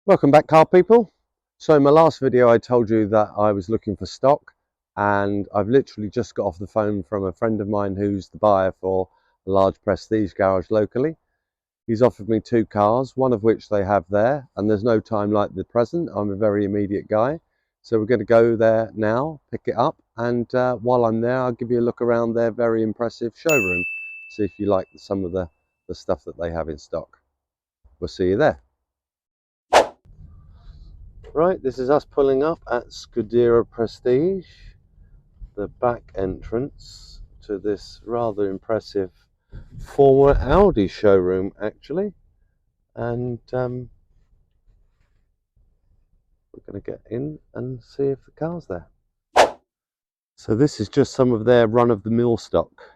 Welcome back, car people. So in my last video I told you that I was looking for stock, and I've literally just got off the phone from a friend of mine who's the buyer for a large prestige garage locally. He's offered me two cars, one of which they have there, and there's no time like the present. I'm a very immediate guy, so we're going to go there now, pick it up, and while I'm there I'll give you a look around their very impressive showroom, see if you like some of the stuff that they have in stock. We'll see you there. Right, this is us pulling up at Scuderia Prestige, the back entrance to this rather impressive former Audi showroom actually, and we're going to get in and see if the car's there. So this is just some of their run-of-the-mill stock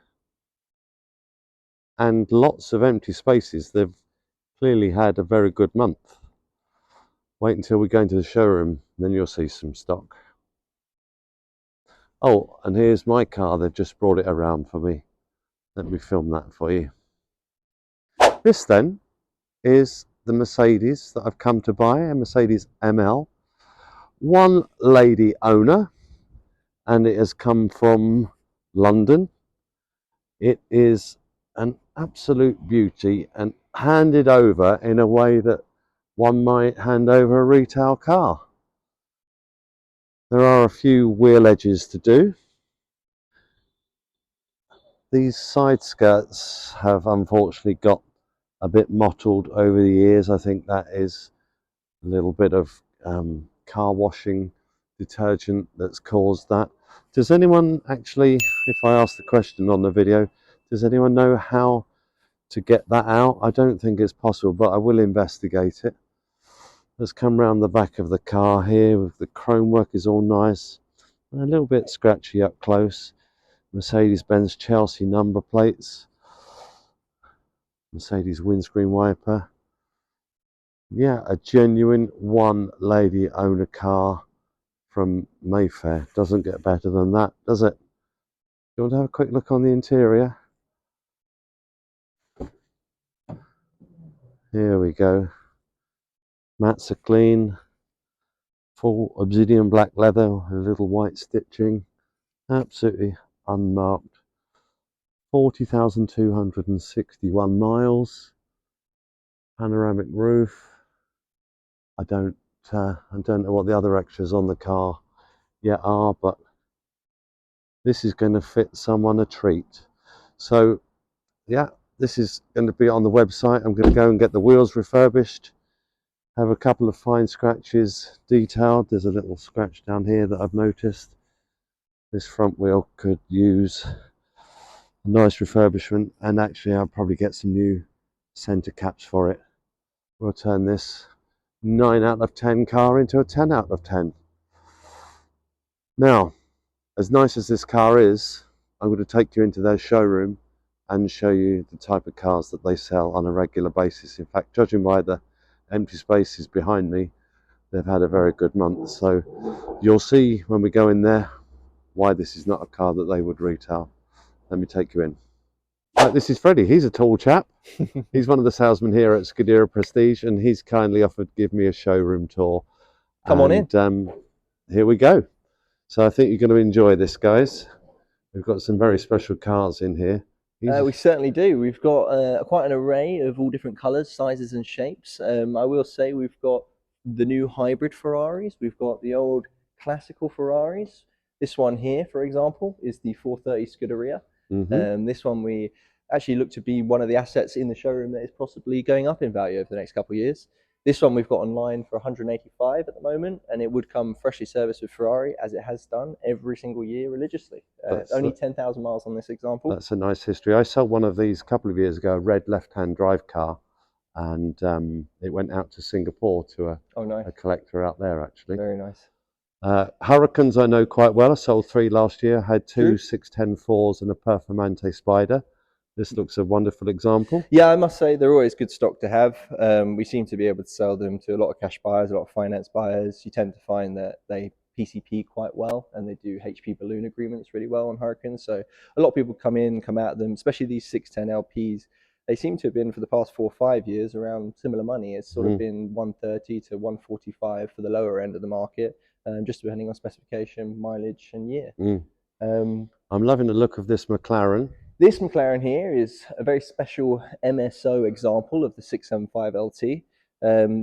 and lots of empty spaces. They've clearly had a very good month. Wait until we go into the showroom, then you'll see some stock. Oh, and here's my car. They've just brought it around for me. Let me film that for you. This then is the Mercedes that I've come to buy, a Mercedes ML. One lady owner, and it has come from London. It is an absolute beauty and handed over in a way that one might hand over a retail car. There are a few wheel edges to do. These side skirts have unfortunately got a bit mottled over the years. I think that is a little bit of car washing detergent that's caused that. Does anyone actually, if I ask the question on the video, does anyone know how to get that out? I don't think it's possible, but I will investigate it. Let's come round the back of the car here. The chrome work is all nice, a little bit scratchy up close. Mercedes-Benz Chelsea number plates, Mercedes windscreen wiper. Yeah, a genuine one lady owner car from Mayfair. Doesn't get better than that, does it? You want to have a quick look on the interior? Here we go. Mats are clean, full obsidian black leather, a little white stitching, absolutely unmarked. 40,261 miles. Panoramic roof. I don't know what the other extras on the car yet are, but this is going to fit someone a treat. So yeah, this is going to be on the website. I'm going to go and get the wheels refurbished, have a couple of fine scratches detailed. There's a little scratch down here that I've noticed. This front wheel could use a nice refurbishment, and actually I'll probably get some new center caps for it. We'll turn this 9 out of 10 car into a 10 out of 10. Now, as nice as this car is, I'm going to take you into their showroom and show you the type of cars that they sell on a regular basis. In fact, judging by the empty spaces behind me, they've had a very good month. So you'll see when we go in there why this is not a car that they would retail. Let me take you in. Right, this is Freddie. He's a tall chap. He's one of the salesmen here at Scuderia Prestige, and he's kindly offered to give me a showroom tour. Come on in. Here we go. So I think you're going to enjoy this, guys. We've got some very special cars in here. We certainly do. We've got quite an array of all different colours, sizes and shapes. I will say we've got the new hybrid Ferraris. We've got the old classical Ferraris. This one here, for example, is the 430 Scuderia. This one we actually look to be one of the assets in the showroom that is possibly going up in value over the next couple of years. This one we've got online for 185 at the moment, and it would come freshly serviced with Ferrari, as it has done every single year religiously. Only 10,000 miles on this example. That's a nice history. I sold one of these a couple of years ago, a red left-hand drive car, and it went out to Singapore to a collector out there, actually. Very nice. Hurricanes I know quite well. I sold 3 last year. I had 2 610-4s and a Performante Spider. This looks a wonderful example. Yeah, I must say they're always good stock to have. We seem to be able to sell them to a lot of cash buyers, a lot of finance buyers. You tend to find that they PCP quite well, and they do HP balloon agreements really well on Hurricanes. So a lot of people come out of them, especially these 610 LPs. they seem to have been for the past 4 or 5 years around similar money. It's sort of been 130 to 145 for the lower end of the market, just depending on specification, mileage, and year. I'm loving the look of this McLaren. This McLaren here is a very special MSO example of the 675 LT.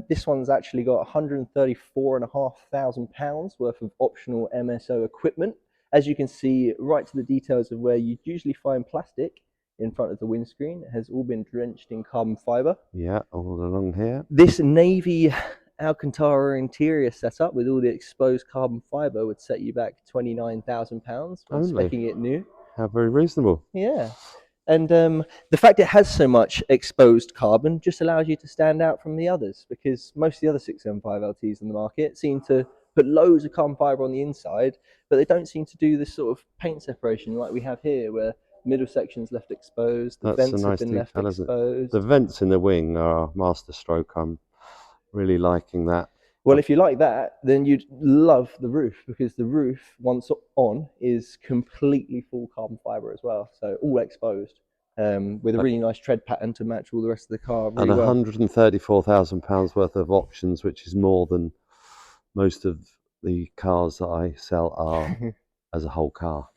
This one's actually got £134,500 worth of optional MSO equipment. As you can see, right to the details of where you usually find plastic in front of the windscreen, it has all been drenched in carbon fiber. Yeah, all along here. This navy Alcantara interior setup with all the exposed carbon fiber would set you back £29,000 when speccing it new. How very reasonable. Yeah. And the fact it has so much exposed carbon just allows you to stand out from the others, because most of the other 675 LTs in the market seem to put loads of carbon fiber on the inside, but they don't seem to do this sort of paint separation like we have here, where middle section's left exposed, the vents have been left exposed. The vents in the wing are masterstroke. I'm really liking that. Well, if you like that, then you'd love the roof, because the roof, once on, is completely full carbon fiber as well, so all exposed, with a really nice tread pattern to match all the rest of the car really well. And £134,000 worth of options, which is more than most of the cars that I sell are as a whole car.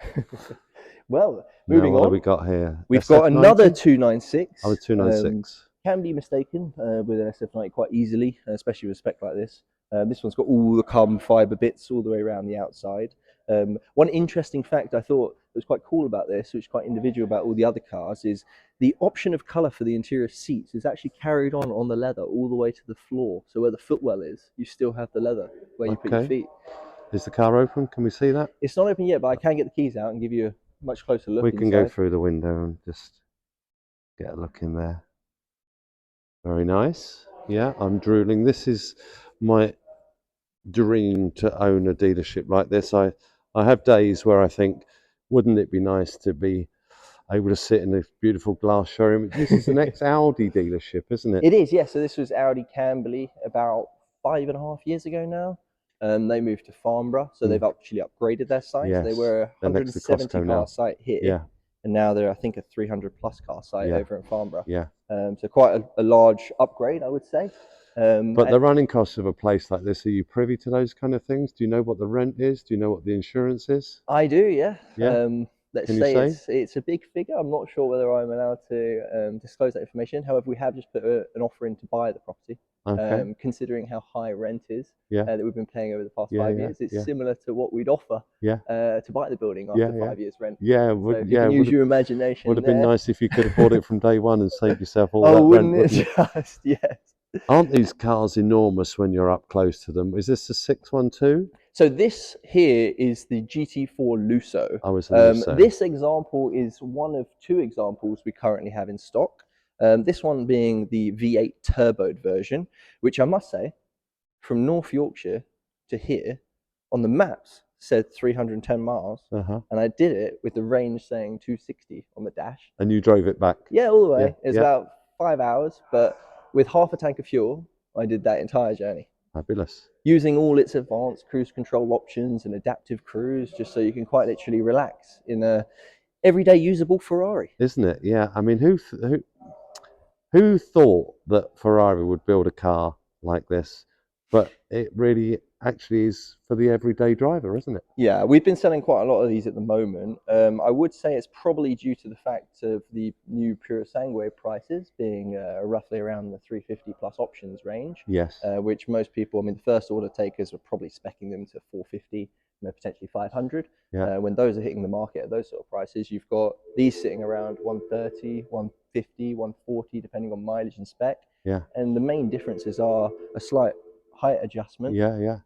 Well, moving on. What have we got here? We've got another 296. Oh, a 296. Can be mistaken with an SF90 quite easily, especially with a spec like this. This one's got all the carbon fiber bits all the way around the outside. One interesting fact I thought was quite cool about this, which is quite individual about all the other cars, is the option of colour for the interior seats is actually carried on the leather all the way to the floor. So where the footwell is, you still have the leather where you put your feet. Is the car open? Can we see that? It's not open yet, but I can get the keys out and give you a much closer look. We can go through the window and just get a look in there. Very nice. Yeah, I'm drooling. This is my dream to own a dealership like this. I have days where I think, wouldn't it be nice to be able to sit in a beautiful glass showroom? This is an ex-Audi dealership, isn't it? It is, yes. So this was Audi Camberley about 5.5 years ago now. They moved to Farnborough, so they've actually upgraded their site. Yes. They were a 170 car site here, and now they're, I think, a 300 plus car site over in Farnborough. Yeah. So quite a large upgrade, I would say. But the running costs of a place like this, are you privy to those kind of things? Do you know what the rent is? Do you know what the insurance is? I do, yeah. Yeah. Let's say it's a big figure. I'm not sure whether I'm allowed to disclose that information. However, we have just put an offer in to buy the property. Okay. Considering how high rent is that we've been paying over the past 5 years, it's similar to what we'd offer to buy the building after 5 years rent. Yeah, so you can use your imagination. Would have been nice if you could have bought it from day one and saved yourself all that rent. Wouldn't it just? Yes. Aren't these cars enormous when you're up close to them? Is this a 612? So this here is the GT4 Lusso. Oh, it's a Lusso. This example is one of 2 examples we currently have in stock. This one being the V8 turboed version, which I must say, from North Yorkshire to here, on the maps said 310 miles, and I did it with the range saying 260 on the dash. And you drove it back? Yeah, all the way. It's about 5 hours, but with half a tank of fuel, I did that entire journey. Fabulous. Using all its advanced cruise control options and adaptive cruise, just so you can quite literally relax in a everyday usable Ferrari. Isn't it? Yeah. I mean, who thought that Ferrari would build a car like this? But it really actually is for the everyday driver, isn't it? Yeah, we've been selling quite a lot of these at the moment. I would say it's probably due to the fact of the new Puro Sangue prices being roughly around the 350 plus options range. Yes. Which most people, I mean, the first order takers are probably speccing them to 450, potentially 500. Yeah. When those are hitting the market at those sort of prices, you've got these sitting around 130, 150, 140, depending on mileage and spec. Yeah. And the main differences are a slight height adjustment.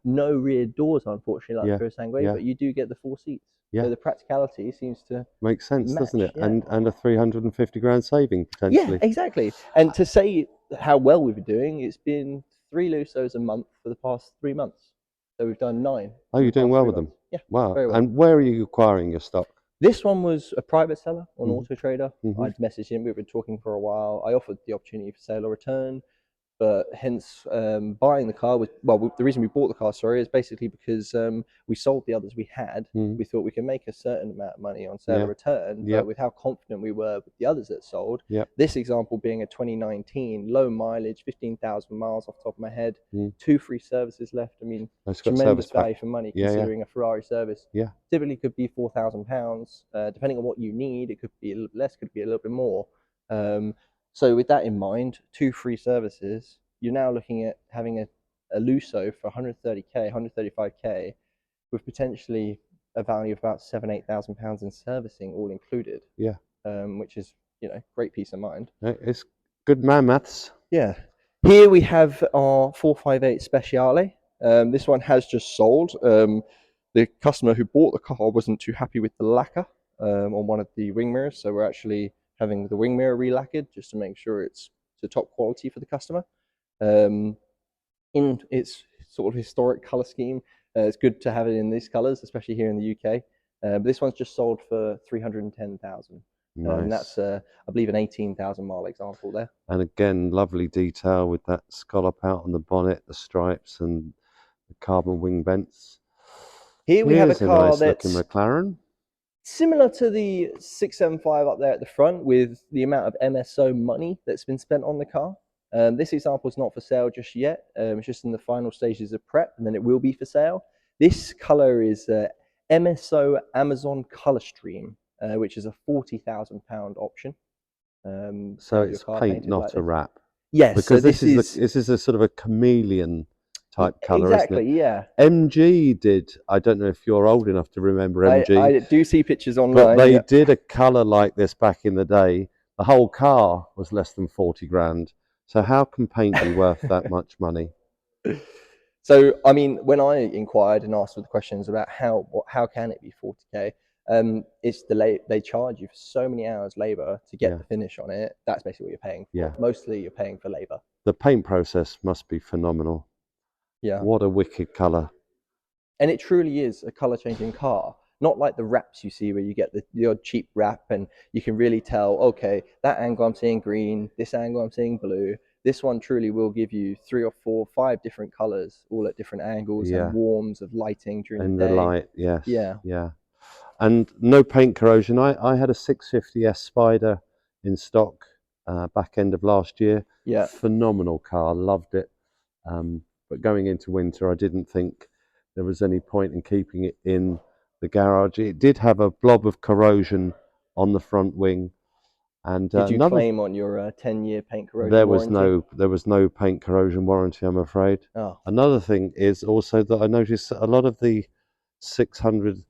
No rear doors, unfortunately, like Puro Sangue, but you do get the 4 seats. So the practicality seems to make sense, match, doesn't it? And a 350 grand saving potentially. Yeah, exactly. And to say how well we've been doing, it's been 3 Lusos a month for the past 3 months. So we've done 9. Oh, you're doing well with them? Yeah. Wow. Very well. And where are you acquiring your stock? This one was a private seller on Auto Trader. I'd messaged him. We've been talking for a while. I offered the opportunity for sale or return. but hence buying the car was, well, the reason we bought the car, sorry, is basically because we sold the others we had. Mm. We thought we could make a certain amount of money on sale Yeah. or return, Yep. but with how confident we were with the others that sold, Yep. this example being a 2019, low mileage, 15,000 miles off the top of my head, Mm. 2 free services left. I mean, It's got tremendous service pack. value for money Yeah, yeah. considering a Ferrari service. Yeah. Typically could be £4,000. Depending on what you need, it could be a little less, could be a little bit more. So with that in mind, 2 free services, you're now looking at having a Lusso for 130k, 135k, with potentially a value of about £7,000-8,000 in servicing, all included. Yeah. Which is, great peace of mind. It's good man maths. Yeah. Here we have our 458 Speciale. This one has just sold. The customer who bought the car wasn't too happy with the lacquer on one of the wing mirrors, so we're actually having the wing mirror re-lacquered just to make sure it's to top quality for the customer. In its sort of historic color scheme, it's good to have it in these colors, especially here in the UK. But this one's just sold for 310,000. Nice. That's, I believe, an 18,000 mile example there. And again, lovely detail with that scallop out on the bonnet, the stripes, and the carbon wing vents. Here we have a car nice that's looking McLaren. similar to the 675 up there at the front, with the amount of MSO money that's been spent on the car. This example is not for sale just yet. It's just in the final stages of prep, and then it will be for sale. This color is MSO Amazon Color Stream, which is a £40,000 option. So it's paint, not a wrap. Yes, because so this is a sort of a chameleon type color, exactly, isn't it? Yeah. MG did. I don't know if you're old enough to remember MG. I do see pictures online. But they did a color like this back in the day. The whole car was less than 40 grand. So how can paint be worth that much money? So, I mean, when I inquired and asked for the questions about how can it be 40k, it's they charge you for so many hours labor to get the finish on it. That's basically what you're paying for. Yeah. Mostly you're paying for labor. The paint process must be phenomenal. Yeah. What a wicked color. And it truly is a color changing car. Not like the wraps you see where you get the odd cheap wrap and you can really tell, okay, that angle I'm seeing green, this angle I'm seeing blue. This one truly will give you 3 or 4, 5 different colors, all at different angles and warms of lighting during the day. The light, yes. Yeah. Yeah. And no paint corrosion. I had a 650S Spider in stock back end of last year. Yeah. Phenomenal car, loved it. But going into winter, I didn't think there was any point in keeping it in the garage. It did have a blob of corrosion on the front wing. And did you claim on your 10-year paint corrosion warranty? There was no paint corrosion warranty, I'm afraid. Oh. Another thing is also that I noticed that a lot of the 600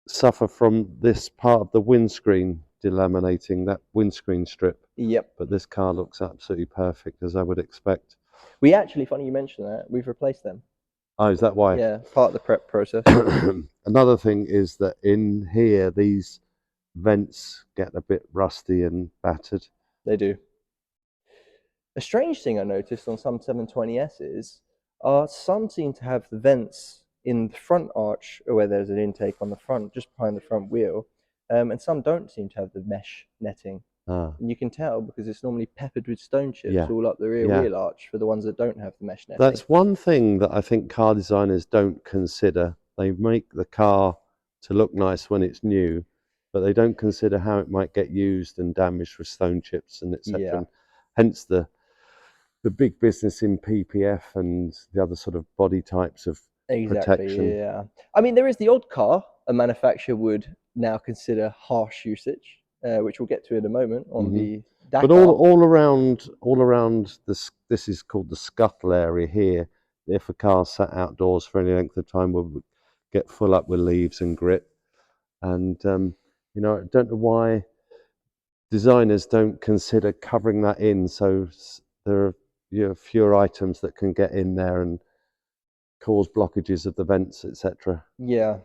suffer from this part of the windscreen delaminating, that windscreen strip. Yep. But this car looks absolutely perfect, as I would expect. We actually, funny you mention that, we've replaced them. Oh, is that why? Yeah, part of the prep process. Another thing is that in here, these vents get a bit rusty and battered. They do. A strange thing I noticed on some 720Ss are some seem to have the vents in the front arch where there's an intake on the front, just behind the front wheel, and some don't seem to have the mesh netting. And you can tell because it's normally peppered with stone chips all up the rear wheel arch for the ones that don't have the mesh netting. That's one thing that I think car designers don't consider. They make the car to look nice when it's new, but they don't consider how it might get used and damaged with stone chips and etc. Yeah. Hence the big business in PPF and the other sort of body types of protection. Yeah. I mean, there is the odd car a manufacturer would now consider harsh usage, which we'll get to in a moment on the Dakar. But all around this is called the scuttle area here. If a car sat outdoors for any length of time, will get full up with leaves and grit. And I don't know why designers don't consider covering that in, so there are fewer items that can get in there and cause blockages of the vents, etc. Yeah.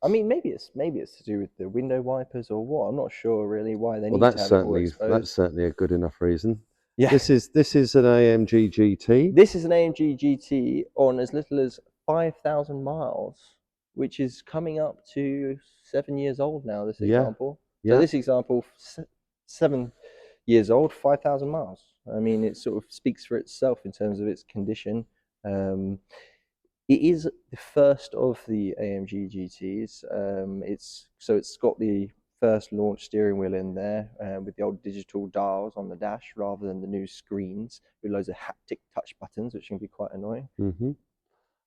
I mean, maybe it's to do with the window wipers or what. I'm not sure really why they need to have it all exposed. That's certainly a good enough reason. Yeah. This is an AMG GT. This is an AMG GT on as little as 5,000 miles, which is coming up to 7 years old now. This example. So this example, 7 years old, 5,000 miles. I mean, it sort of speaks for itself in terms of its condition. Um, it is the first of the AMG GTs. It's got the first launch steering wheel in there with the old digital dials on the dash rather than the new screens with loads of haptic touch buttons, which can be quite annoying.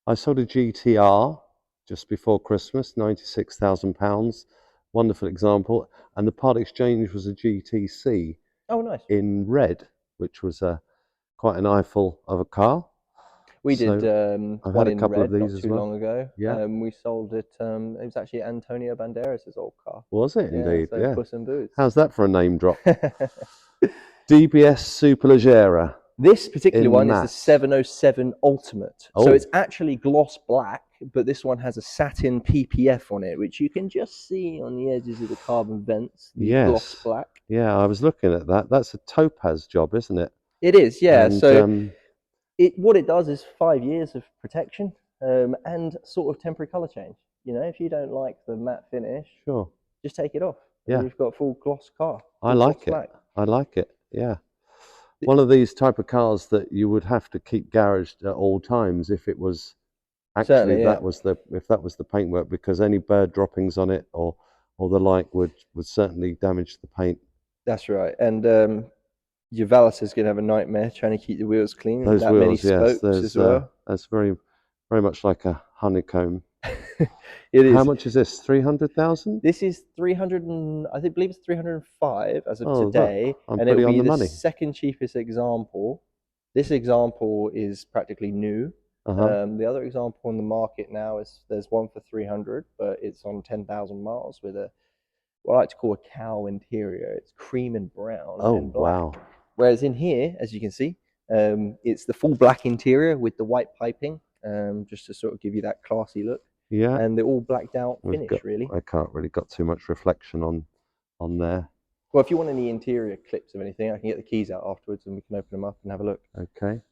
I sold a GTR just before Christmas, £96,000. Wonderful example. And the part exchange was a GTC Oh, nice. in red, which was quite an eyeful of a car. We did I've one had a in couple of red not these as too well. long ago. Yeah. We sold it. It was actually Antonio Banderas' old car. Was it indeed? So Yeah. Puss in Boots. How's that for a name drop? DBS Superleggera. This particular one is the matte. 707 Ultimate. Oh. So it's actually gloss black, but this one has a satin PPF on it, which you can just see on the edges of the carbon vents, the gloss black. Yeah, I was looking at that. That's a topaz job, isn't it? It is, yeah. And, so what it does is 5 years of protection and sort of temporary color change. You know, if you don't like the matte finish, sure, just take it off. Yeah. And you've got a full gloss car. I like it. Black. I like it. Yeah. One of these type of cars that you would have to keep garaged at all times if it was actually if that was the paintwork, because any bird droppings on it or the like would certainly damage the paint. That's right. And your valet is going to have a nightmare trying to keep the wheels clean. Those that wheels, many spokes as well. That's very much like a honeycomb. It is. How much is this? 300,000? This is 300, and I believe it's 305 as of today, I'm and it will be the money. second cheapest example. This example is practically new. The other example on the market now is there's one for 300, but it's on 10,000 miles with what I like to call a cow interior. It's cream and brown and black. Wow. Whereas in here, as you can see, it's the full black interior with the white piping, just to sort of give you that classy look. Yeah. And they're all blacked out finish, really. I can't really got too much reflection on there. Well, if you want any interior clips of anything, I can get the keys out afterwards and we can open them up and have a look. Okay.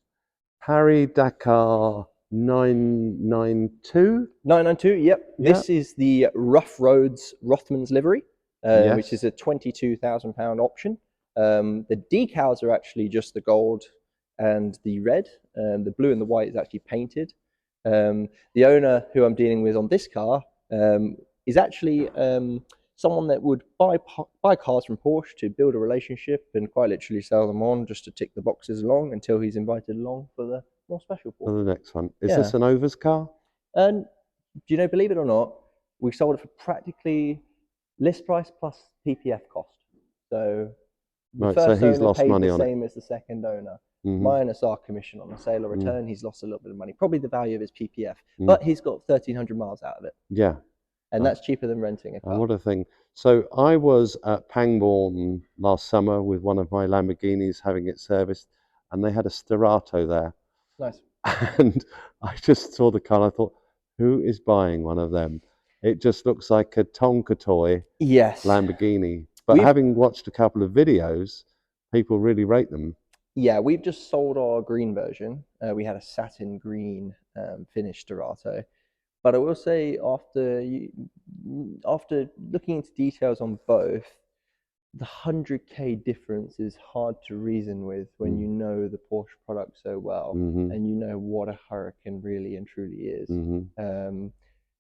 Paris Dakar 992? 992, yep. This is the Rough Roads Rothmans livery, which is a £22,000 option. The decals are actually just the gold and the red. The blue and the white is actually painted. The owner who I'm dealing with on this car is actually someone that would buy cars from Porsche to build a relationship and quite literally sell them on just to tick the boxes along until he's invited along for the more special Porsche. For the next one. Is this an overs car? And do you know, believe it or not, we sold it for practically list price plus PPF cost. So the first so he's owner lost paid money the on same as the second owner. Minus our commission on the sale or return, he's lost a little bit of money, probably the value of his PPF, but he's got 1,300 miles out of it. Yeah. And that's cheaper than renting a car. What a thing. So I was at Pangbourne last summer with one of my Lamborghinis having it serviced, and they had a Sterato there. Nice. And I just saw the car and I thought, who is buying one of them? It just looks like a Tonka toy Lamborghini. But having watched a couple of videos, people really rate them. Yeah, we've just sold our green version. We had a satin green finished Sterato. But I will say, after looking into details on both, the 100k difference is hard to reason with when you know the Porsche product so well and you know what a Hurricane really and truly is.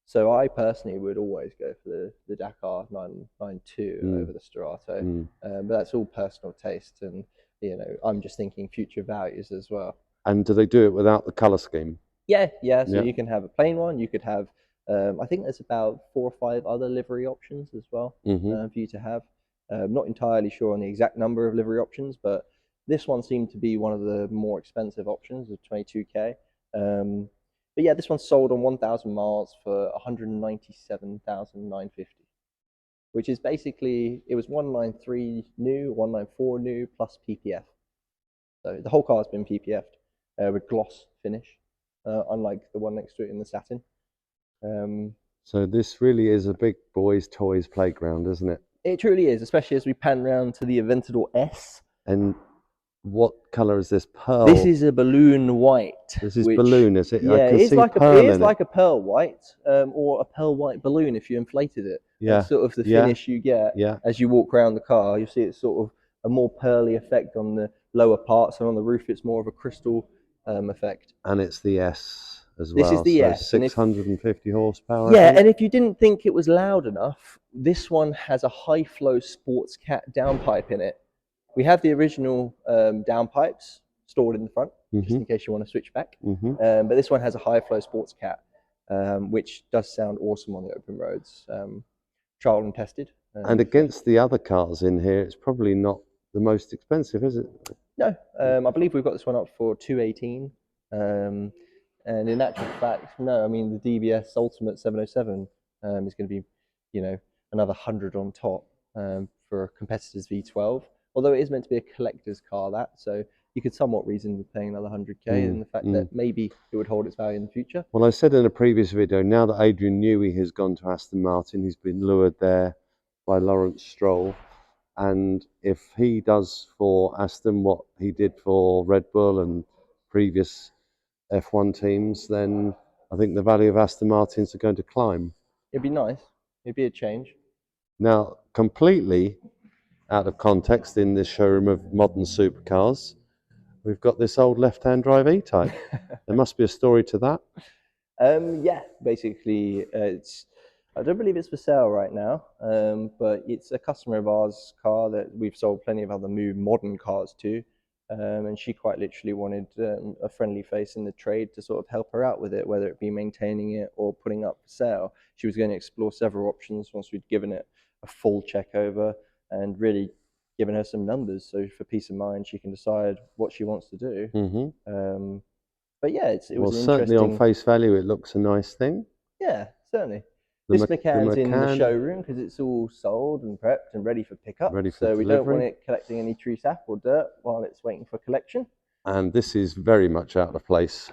So I personally would always go for the Dakar 992 over the Sterato, but that's all personal taste, and you know, I'm just thinking future values as well. And do they do it without the color scheme? Yeah. So you can have a plain one. You could have, I think there's about 4 or 5 other livery options as well for you to have. Not entirely sure on the exact number of livery options, but this one seemed to be one of the more expensive options of 22k. But yeah, this one sold on 1,000 miles for 197,950, which is basically, it was 193 new, 194 new plus PPF. So the whole car has been PPF'd with gloss finish, unlike the one next to it in the satin. So this really is a big boys' toys playground, isn't it? It truly is, especially as we pan round to the Aventador S. And what colour is this? Pearl? This is a balloon white. This is balloon, is it? Yeah, it is like a pearl white, or a pearl white balloon if you inflated it. Yeah. That's sort of the finish you get as you walk around the car. You see it's sort of a more pearly effect on the lower parts, and on the roof it's more of a crystal effect. And it's the S as This is well, the so S, and if 650 horsepower, I yeah, think. and if you didn't think it was loud enough, this one has a high flow sports cat downpipe in it. We have the original downpipes stored in the front, just in case you want to switch back. But this one has a high flow sports cat, which does sound awesome on the open roads. Tried and tested. And against the other cars in here, it's probably not the most expensive, is it? No, I believe we've got this one up for 218. And in actual fact, no, I mean the DBS Ultimate 707 is going to be, another 100 on top for a competitor's V12. Although it is meant to be a collector's car, so you could somewhat reason with paying another 100k, and the fact that maybe it would hold its value in the future. Well, I said in a previous video, now that Adrian Newey has gone to Aston Martin, he's been lured there by Lawrence Stroll. And if he does for Aston what he did for Red Bull and previous F1 teams, then I think the value of Aston Martins are going to climb. It'd be nice. It'd be a change. Now, completely out of context in this showroom of modern supercars, we've got this old left-hand drive E-Type. There must be a story to that. Yeah, basically, I don't believe it's for sale right now, but it's a customer of ours' car that we've sold plenty of other new modern cars to, and she quite literally wanted a friendly face in the trade to sort of help her out with it, whether it be maintaining it or putting up for sale. She was going to explore several options once we'd given it a full check over and really given her some numbers, so for peace of mind she can decide what she wants to do. But yeah, it was certainly on face value it looks a nice thing. Yeah, certainly. This Macan's in the showroom because it's all sold and prepped and ready for pickup. So we don't want it collecting any tree sap or dirt while it's waiting for collection. And this is very much out of place.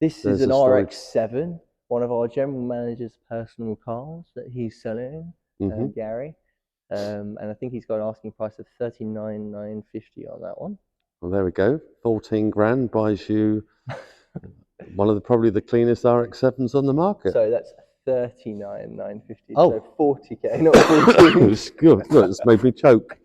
This is an RX-7, one of our general manager's personal cars that he's selling, Gary. And I think he's got an asking price of $39,950 on that one. Well, there we go. 14 grand buys you one of probably the cleanest RX-7s on the market. So that's 39,950. Oh, so 40k, not 14. It's good. Look, it's made me choke.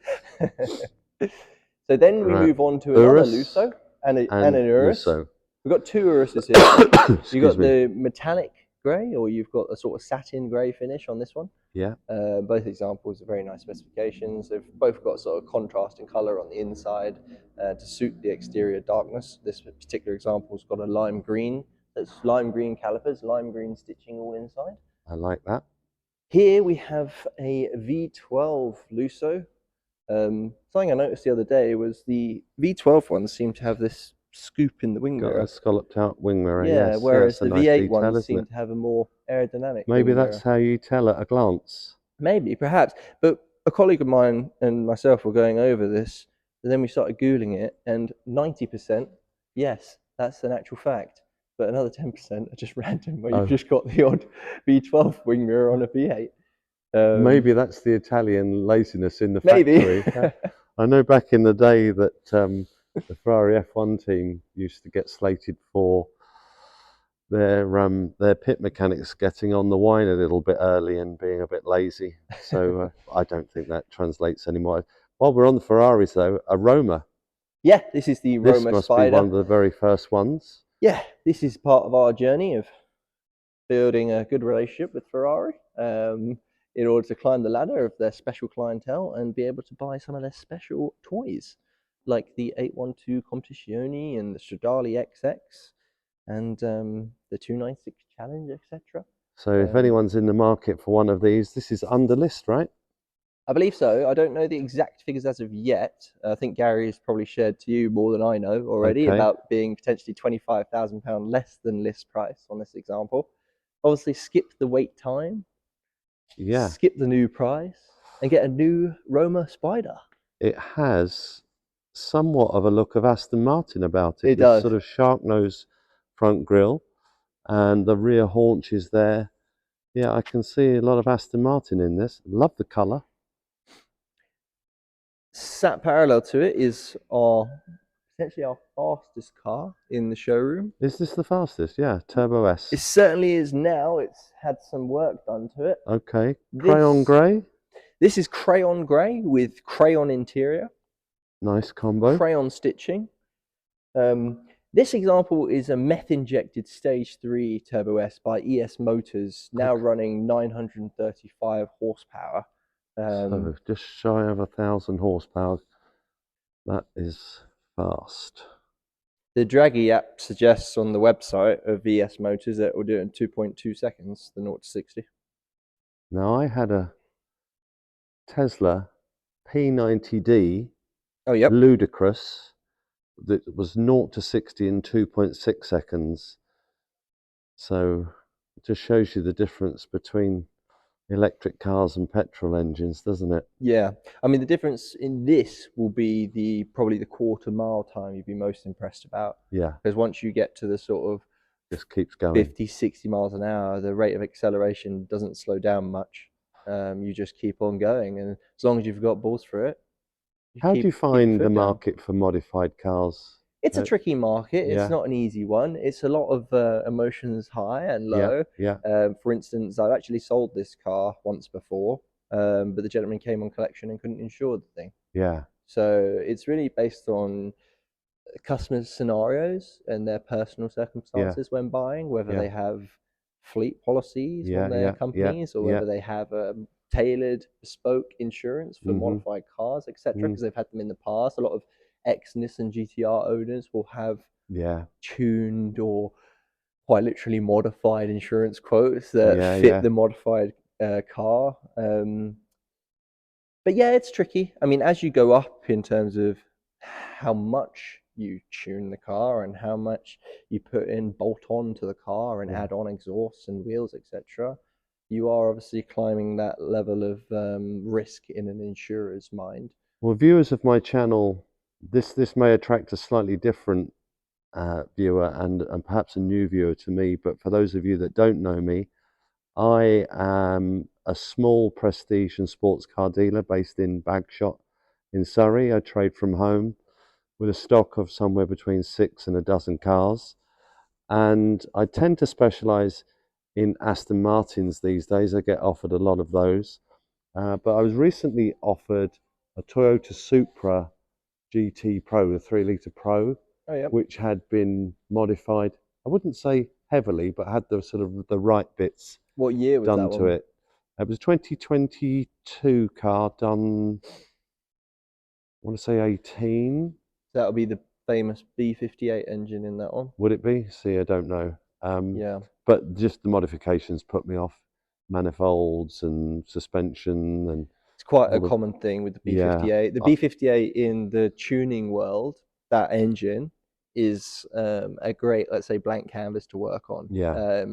So then we move on to another Lusso and an Urus. Lusso. We've got two Uruses here. You've got the metallic grey, or you've got a sort of satin grey finish on this one. Yeah. Both examples are very nice specifications. They've both got sort of contrast in colour on the inside to suit the exterior darkness. This particular example's got a lime green. It's lime green calipers, lime green stitching all inside. I like that. Here we have a V12 Lusso. Something I noticed the other day was the V12 ones seem to have this scoop in the wing mirror. Got a scalloped out wing mirror, yeah, yes. Whereas the nice V8 detail, ones seem to have a more aerodynamic Maybe wing that's mirror. how you tell at a glance. Maybe, perhaps. But a colleague of mine and myself were going over this, and then we started Googling it, and 90%, yes, that's an actual fact. But another 10% are just random, where you've just got the odd V12 wing mirror on a V8. Maybe that's the Italian laziness in the factory. I know back in the day that the Ferrari F1 team used to get slated for their pit mechanics getting on the wine a little bit early and being a bit lazy. So I don't think that translates anymore. While we're on the Ferraris though, a Roma. Yeah, this is the Roma This must Spider. be one of the very first ones. Yeah, this is part of our journey of building a good relationship with Ferrari in order to climb the ladder of their special clientele and be able to buy some of their special toys, like the 812 Competizione and the Stradale XX and the 296 Challenge, etc. So if anyone's in the market for one of these, this is under list, right? I believe so. I don't know the exact figures as of yet. I think Gary has probably shared to you more than I know already about being potentially £25,000 less than list price on this example. Obviously, skip the wait time, skip the new price, and get a new Roma Spider. It has somewhat of a look of Aston Martin about it. It does. Sort of shark nose front grille, and the rear haunches there. Yeah, I can see a lot of Aston Martin in this. Love the colour. Sat parallel to it is essentially our fastest car in the showroom. Is this the fastest? Yeah, Turbo S. It certainly is now. It's had some work done to it. Okay, crayon grey. This is crayon grey with crayon interior. Nice combo. crayon stitching. This example is a meth-injected Stage 3 Turbo S by ES Motors, now running 935 horsepower. So just shy of 1,000 horsepower. That is fast. The Draggy app suggests on the website of ES Motors that it will do it in 2.2 seconds, the 0 to 60. Now, I had a Tesla P90D, Oh, yep. ludicrous, that was 0 to 60 in 2.6 seconds. So it just shows you the difference between electric cars and petrol engines, doesn't it? Yeah, I mean the difference in this will be probably the quarter mile time you'd be most impressed about. Yeah. Because once you get to the sort of Just keeps going. 50, 60 miles an hour, the rate of acceleration doesn't slow down much. You just keep on going, and as long as you've got balls for it, How do you find the down. market for modified cars? It's a tricky market. It's Yeah. not an easy one. It's a lot of emotions high and low. Yeah. For instance, I've actually sold this car once before, but the gentleman came on collection and couldn't insure the thing. Yeah. So it's really based on customers' scenarios and their personal circumstances when buying, whether they have fleet policies on their companies or whether they have tailored bespoke insurance for modified cars, etc., because they've had them in the past. A lot of ex-Nissan GTR owners will have tuned or quite literally modified insurance quotes that fit the modified car. But yeah, it's tricky. I mean, as you go up in terms of how much you tune the car and how much you put in bolt on to the car and add on exhausts and wheels, etc., you are obviously climbing that level of risk in an insurer's mind. Well, viewers of my channel, this may attract a slightly different viewer and perhaps a new viewer to me, but for those of you that don't know me, I am a small prestige and sports car dealer based in Bagshot in Surrey. I trade from home with a stock of somewhere between 6 and a dozen cars, and I tend to specialize in Aston Martins these days. I get offered a lot of those, but I was recently offered a Toyota Supra GT Pro, the 3-litre Pro, which had been modified. I wouldn't say heavily, but had the sort of the right bits. What year was done that to one? it. It was a 2022 car done. I want to say 18. That'll be the famous B58 engine in that one. Would it be? See, I don't know. Yeah. But just the modifications put me off. Manifolds and suspension and. It's quite a common thing with the B58. The B58 in the tuning world, that engine is a great, let's say, blank canvas to work on. Yeah.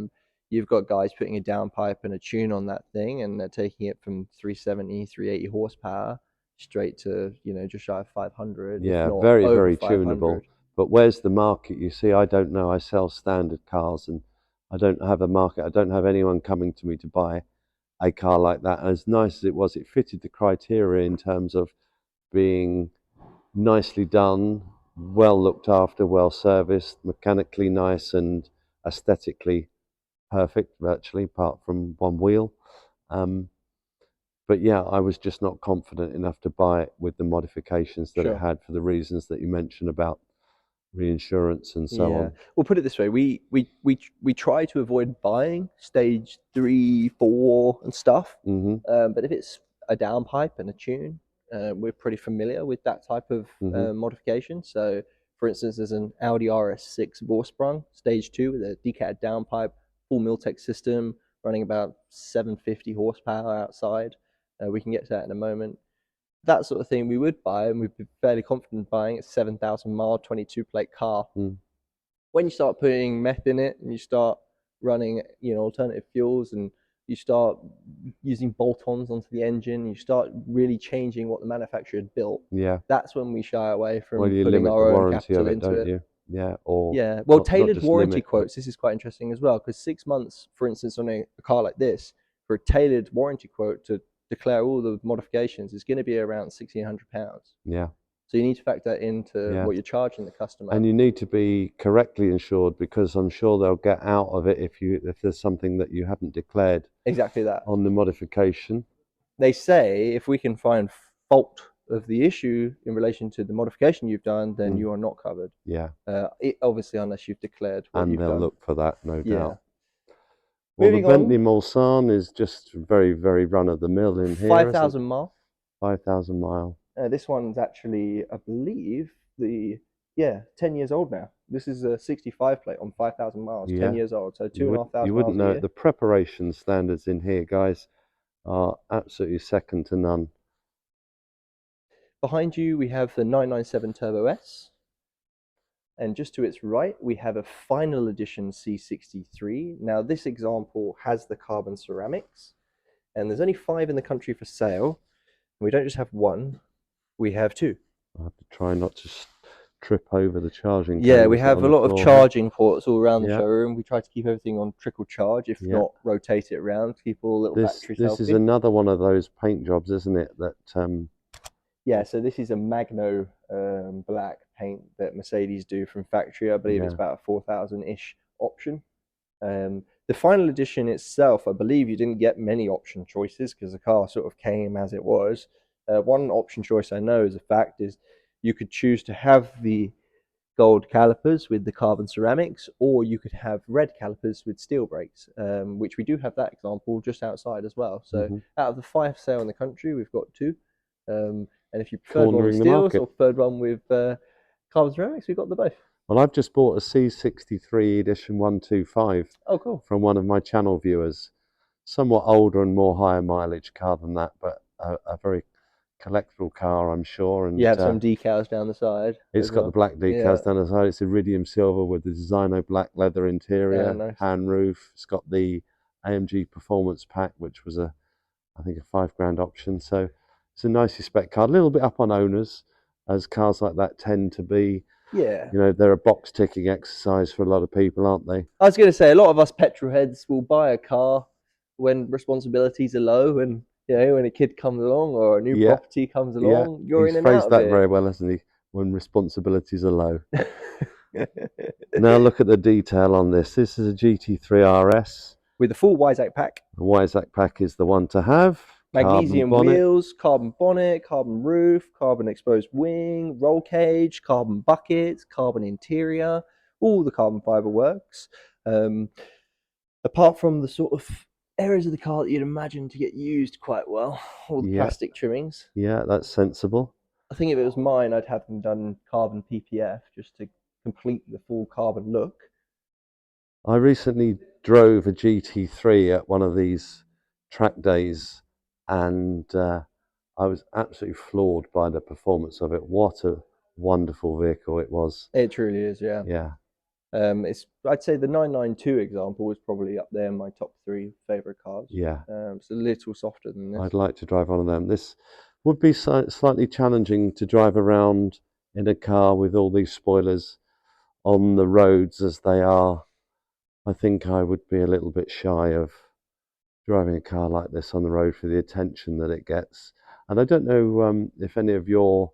You've got guys putting a downpipe and a tune on that thing, and they're taking it from 370, 380 horsepower straight to, just shy of 500. Yeah, if not very, over very 500. tunable. But where's the market? You see, I don't know. I sell standard cars, and I don't have a market. I don't have anyone coming to me to buy a car like that. As nice as it was, it fitted the criteria in terms of being nicely done, well looked after, well serviced, mechanically nice, and aesthetically perfect, virtually, apart from one wheel. But yeah, I was just not confident enough to buy it with the modifications that it had for the reasons that you mentioned about reinsurance and so on. Well, put it this way: we try to avoid buying stage 3, 4, and stuff. But if it's a downpipe and a tune, we're pretty familiar with that type of modification. So, for instance, there's an Audi RS6 Vorsprung stage 2 with a decat downpipe, full Miltech system, running about 750 horsepower outside. We can get to that in a moment. That sort of thing we would buy, and we'd be fairly confident buying a 7,000 mile 22 plate car. When you start putting meth in it and you start running alternative fuels and you start using bolt-ons onto the engine, you start really changing what the manufacturer had built, that's when we shy away from putting our own capital into it. Well, tailored warranty quotes, this is quite interesting as well, because 6 months, for instance, on a car like this, for a tailored warranty quote to declare all the modifications is going to be around £1,600. So you need to factor that into what you're charging the customer. And you need to be correctly insured, because I'm sure they'll get out of it if there's something that you haven't declared exactly that on the modification. They say if we can find fault of the issue in relation to the modification you've done, then Mm. you are not covered. Yeah, Obviously, unless you've declared what and you've they'll done. look for that, no Yeah. doubt. Well, the Moving Bentley on, Mulsanne is just very, very run of the mill in here, isn't 5,000 mile. 5,000 mile. This one's actually, I believe, 10 years old now. This is a 65 plate on 5,000 miles, 10 Yeah, years old, so you 2,500 wouldn't miles a know it. year. The preparation standards in here, guys, are absolutely second to none. Behind you, we have the 997 Turbo S. And just to its right, we have a final edition C63. Now, this example has the carbon ceramics, and there's only 5 in the country for sale. We don't just have one, we have 2. I have to try not to trip over the charging Yeah, we cables have on a the lot of floor here. charging ports all around the Yeah, showroom. We try to keep everything on trickle charge, if yeah. not rotate it around to keep all the little batteries This is healthy. another one of those paint jobs, isn't it? That Yeah, so this is a Magno black paint that Mercedes do from factory. I believe it's yeah, about a 4,000-ish option. The final edition itself, I believe you didn't get many option choices because the car sort of came as it was. One option choice I know as a fact is you could choose to have the gold calipers with the carbon ceramics, or you could have red calipers with steel brakes, which we do have that example just outside as well. So out of the 5 for sale in the country, we've got 2. And if you preferred one with cornering the steels market. or preferred one with carbon ceramics, we've got the both. Well, I've just bought a C63 edition 125 Oh, cool. from one of my channel viewers. Somewhat older and more higher mileage car than that, but a very collectible car, I'm sure. And You have some decals down the side. it's as got well. the black decals Yeah. down the side. It's iridium silver with the designer black leather interior, Nice. pan roof. It's got the AMG Performance Pack, which was I think a £5,000 option. So it's a nicely spec car. A little bit up on owners, as cars like that tend to be. Yeah. You know, they're a box ticking exercise for a lot of people, aren't they? I was going to say, a lot of us petrol heads will buy a car when responsibilities are low, and when a kid comes along or a new Yeah, property comes yeah. along, you're He's in and out phrased of that it. very well, hasn't he? When responsibilities are low. Now look at the detail on this. This is a GT3 RS. With the full Weissach pack. The Weissach pack is the one to have. Magnesium Carbon bonnet. wheels, carbon bonnet, carbon roof, carbon exposed wing, roll cage, carbon buckets, carbon interior, all the carbon fiber works. Apart from the sort of areas of the car that you'd imagine to get used quite well, all the plastic trimmings. Yeah, that's sensible. I think if it was mine, I'd have them done carbon PPF just to complete the full carbon look. I recently drove a GT3 at one of these track days, and I was absolutely floored by the performance of it. What a wonderful vehicle it was. It truly is, yeah. Yeah. I'd say the 992 example was probably up there in my top 3 favorite cars. Yeah. It's a little softer than this. I'd like to drive one of them. This would be slightly challenging to drive around in a car with all these spoilers on the roads as they are. I think I would be a little bit shy of driving a car like this on the road for the attention that it gets. And I don't know if any of your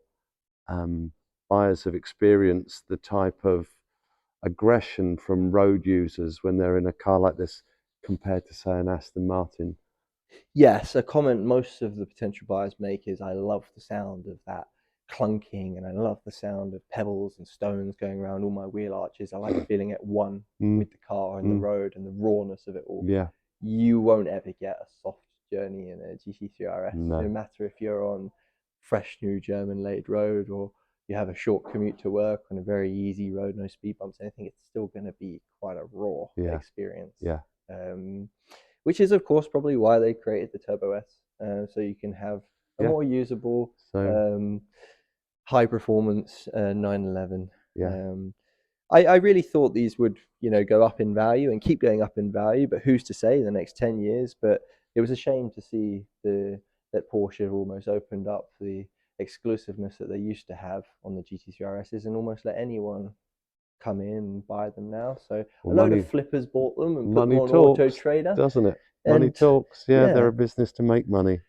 buyers have experienced the type of aggression from road users when they're in a car like this compared to, say, an Aston Martin. Yes, a comment most of the potential buyers make is, I love the sound of that clunking, and I love the sound of pebbles and stones going around all my wheel arches. I like feeling at one with the car and the road and the rawness of it all. Yeah. You won't ever get a soft journey in a GT3 RS. No. No matter if you're on fresh new German laid road or you have a short commute to work on a very easy road, no speed bumps, anything, it's still going to be quite a raw experience. Yeah. Which is, of course, probably why they created the Turbo S, so you can have a more usable, high performance 911. Yeah. I really thought these would, go up in value and keep going up in value, but who's to say in the next 10 years? But it was a shame to see that Porsche almost opened up the exclusiveness that they used to have on the GT3 RSs and almost let anyone come in and buy them now. So a load of flippers bought them and put them on Auto Trader, doesn't it? Money talks. Yeah, they're a business to make money.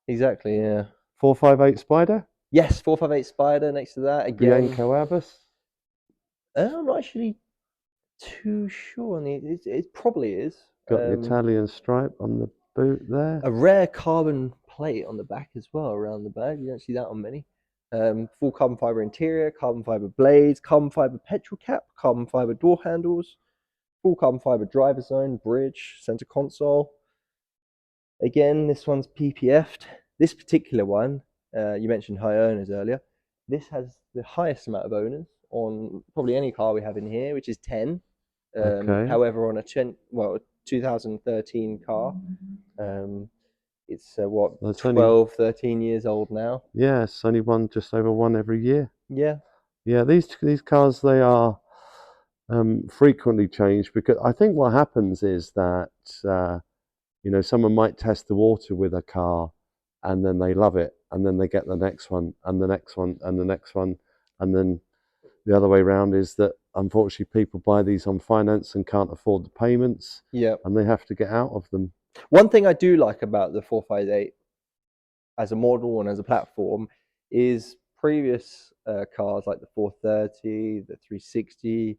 Exactly. Yeah. 458 Spider. Yes, 458 Spider next to that again. Bianco Abbas. I'm not actually too sure on it probably is. Got the Italian stripe on the boot there. A rare carbon plate on the back as well, around the back. You don't see that on many. Full carbon fiber interior, carbon fiber blades, carbon fiber petrol cap, carbon fiber door handles, full carbon fiber driver zone, bridge, center console. Again, this one's PPF'd. This particular one, you mentioned high owners earlier. This has the highest amount of owners on probably any car we have in here, which is 10. Okay. However, on a 2013 car, it's what, That's 12, 13 years old now. yeah, it's only just over one every year. Yeah. Yeah, these cars, they are frequently changed, because I think what happens is that someone might test the water with a car, and then they love it, and then they get the next one and the next one and the next one, and then the other way around is that unfortunately people buy these on finance and can't afford the payments, Yeah. and they have to get out of them. One thing I do like about the 458 as a model and as a platform is previous cars like the 430, the 360.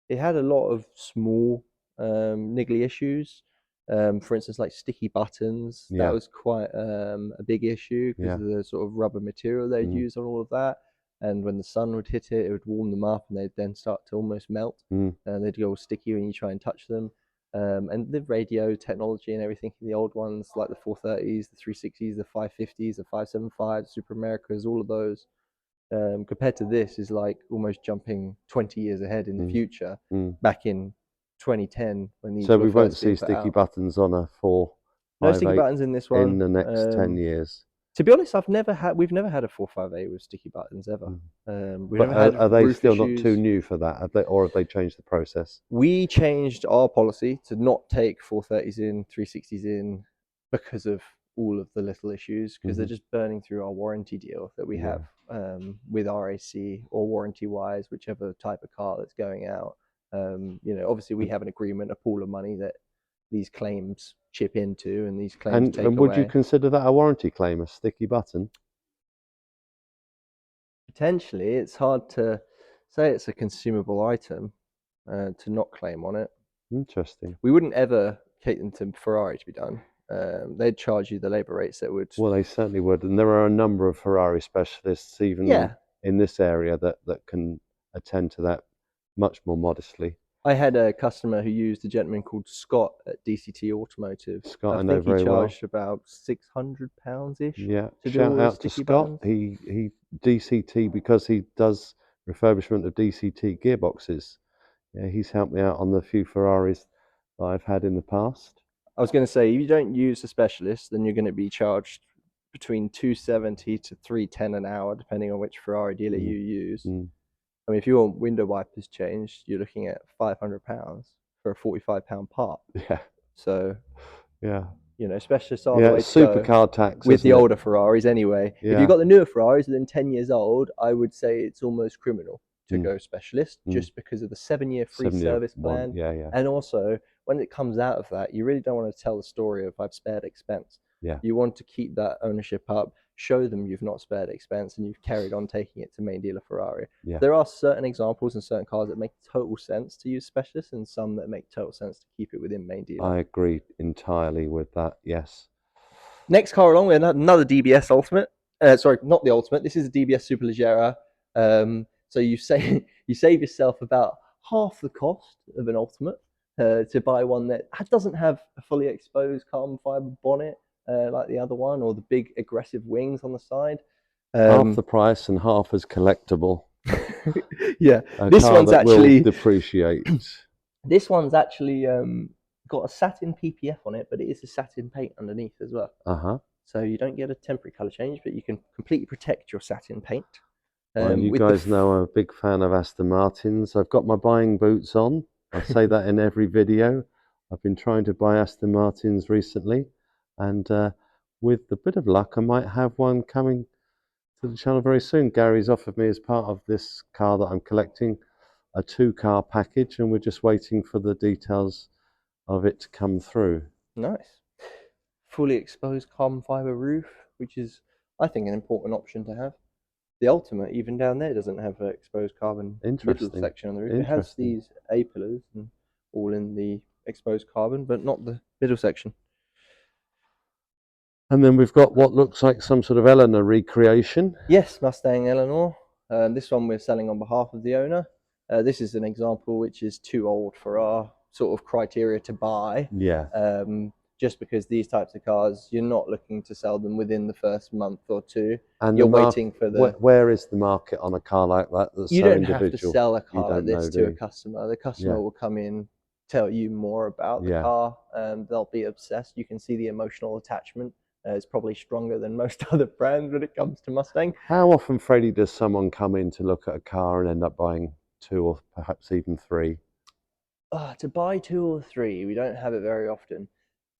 It had a lot of small niggly issues. For instance, like sticky buttons. That Yeah. was quite a big issue because Yeah. of the sort of rubber material they'd use on all of that. And when the sun would hit it, it would warm them up, and they'd then start to almost melt. And they'd go all sticky when you try and touch them. And the radio technology and everything in the old ones, like the 430s, the 360s, the 550s, the 575s, Super Americas, all of those, compared to this, is like almost jumping 20 years ahead in the future, back in 2010 when these So were we won't first see being put sticky out. buttons on a No sticky 458 buttons in this one. in the next 10 years. To be honest, we've never had a 458 with sticky buttons ever. We've But never had are they roof still issues. not too new for that? Or have they changed the process? We changed our policy to not take 430s in, 360s in, because of all of the little issues, because they're just burning through our warranty deal that we have with RAC, or warranty wise, whichever type of car that's going out. Obviously we have an agreement, a pool of money that these claims chip into, and these claims take And would away. you consider that a warranty claim, a sticky button? Potentially, it's hard to say it's a consumable item to not claim on it. Interesting. We wouldn't ever take them to Ferrari to be done. They'd charge you the labour rates that would. Well, they certainly would. And there are a number of Ferrari specialists, even in this area, that can attend to that much more modestly. I had a customer who used a gentleman called Scott at DCT Automotive. Scott, I think know he very well. charged about £600-ish. Yeah, to shout do out to sticky Scott. buttons. He DCT, because he does refurbishment of DCT gearboxes. Yeah, he's helped me out on the few Ferraris that I've had in the past. I was going to say, if you don't use a specialist, then you're going to be charged between £270 to £310 an hour, depending on which Ferrari dealer you use. I mean, if you want window wipers changed, you're looking at £500 for a £45 part. Yeah. So, yeah, specialists are the way to supercar tax with the older Ferraris anyway. Yeah. If you've got the newer Ferraris within 10 years old, I would say it's almost criminal to go specialist, just because of the 7-year free service plan. Yeah. And also, when it comes out of that, you really don't want to tell the story of I've spared expense. Yeah. You want to keep that ownership up, show them you've not spared expense, and you've carried on taking it to main dealer Ferrari. Yeah. There are certain examples and certain cars that make total sense to use specialists, and some that make total sense to keep it within main dealer. I agree entirely with that, yes. Next car along, we have another DBS Ultimate. Sorry, not the Ultimate. This is a DBS Superleggera. So you save yourself about half the cost of an Ultimate to buy one that doesn't have a fully exposed carbon fiber bonnet like the other one, or the big aggressive wings on the side. Half the price and half as collectible. Yeah, this one's actually will depreciate. This one's actually got a satin PPF on it, but it is a satin paint underneath as well. So you don't get a temporary color change, but you can completely protect your satin paint. Well, you guys know I'm a big fan of Aston Martins. I've got my buying boots on. I say that in every video. I've been trying to buy Aston Martins recently, and with a bit of luck, I might have one coming to the channel very soon. Gary's offered me, as part of this car that I'm collecting, a 2-car package, and we're just waiting for the details of it to come through. Nice. Fully exposed carbon fiber roof, which is, I think, an important option to have. The Ultimate, even down there, doesn't have an exposed carbon middle section on the roof. It has these A-pillars and all in the exposed carbon, but not the middle section. And then we've got what looks like some sort of Eleanor recreation. Yes, Mustang Eleanor. This one we're selling on behalf of the owner. This is an example which is too old for our sort of criteria to buy. Yeah. Just because these types of cars, you're not looking to sell them within the first month or two. And you're waiting for the. Where is the market on a car like that that's You so don't have to individual? sell a You car like don't this know, to a do you? customer. The customer Yeah. will come in, tell you more about the Yeah. car, and they'll be obsessed. You can see the emotional attachment. It's probably stronger than most other brands when it comes to Mustang. How often, Freddie, does someone come in to look at a car and end up buying 2 or perhaps even 3? To buy 2 or 3, we don't have it very often.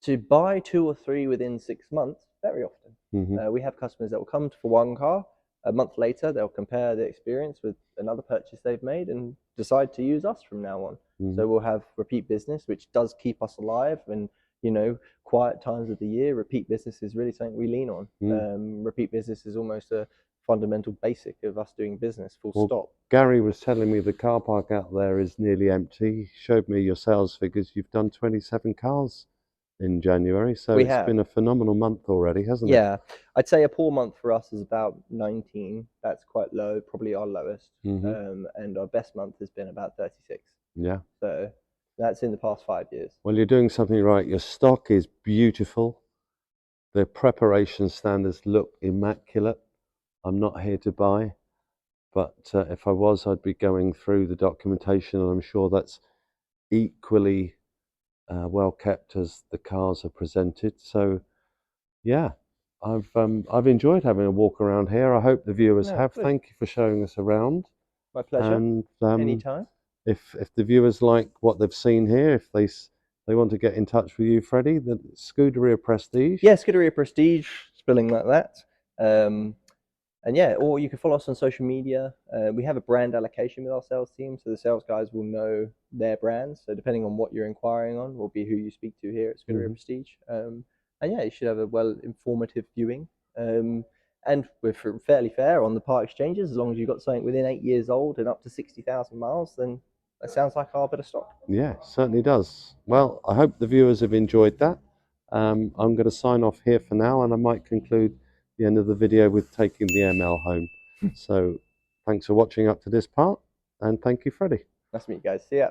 To buy 2 or 3 within 6 months, very often. Mm-hmm. We have customers that will come for one car. A month later, they'll compare the experience with another purchase they've made and decide to use us from now on. Mm-hmm. So we'll have repeat business, which does keep us alive. And, quiet times of the year, repeat business is really something we lean on. Repeat business is almost a fundamental basic of us doing business, full stop. Gary was telling me the car park out there is nearly empty. He showed me your sales figures. You've done 27 cars in January, so it's been a phenomenal month already, hasn't it? Yeah, I'd say a poor month for us is about 19. That's quite low, probably our lowest. And our best month has been about 36. Yeah. So that's in the past 5 years. Well, you're doing something right. Your stock is beautiful. The preparation standards look immaculate. I'm not here to buy, but if I was, I'd be going through the documentation, and I'm sure that's equally well kept as the cars are presented. So, yeah, I've enjoyed having a walk around here. I hope the viewers have. Good. Thank you for showing us around. My pleasure. And anytime. If the viewers like what they've seen here, if they want to get in touch with you, Freddie, the Scuderia Prestige. Yeah, Scuderia Prestige, spelling like that. And yeah, or you can follow us on social media. We have a brand allocation with our sales team, so the sales guys will know their brands. So depending on what you're inquiring on, will be who you speak to here at Scuderia Prestige. And yeah, you should have a informative viewing. And we're fairly fair on the part exchanges. As long as you've got something within 8 years old and up to 60,000 miles, then that sounds like our bit of stock. Yeah, certainly does. Well, I hope the viewers have enjoyed that. I'm going to sign off here for now, and I might conclude the end of the video with taking the ML home. So thanks for watching up to this part, and thank you, Freddie. Nice to meet you guys. See ya.